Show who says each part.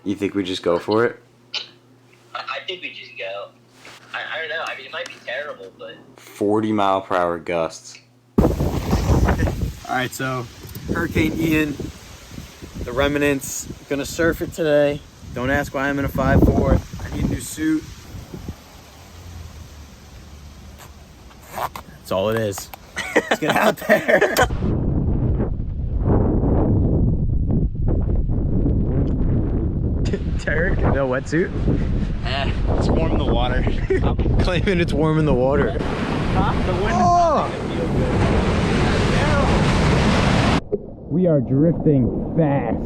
Speaker 1: You think we just go for it?
Speaker 2: I think we just go. I don't know. I mean, it might be terrible, but
Speaker 1: 40-mile-per-hour gusts.
Speaker 3: Alright, so Hurricane Ian, the remnants, gonna surf it today. Don't ask why I'm in a 5'4". I need a new suit. That's all it is. Let's get out there. Derek, no wetsuit? It's warm in the water. I'm claiming it's warm in the water.
Speaker 2: huh? The wind is
Speaker 3: Oh!
Speaker 2: not gonna feel good.
Speaker 3: We are drifting fast.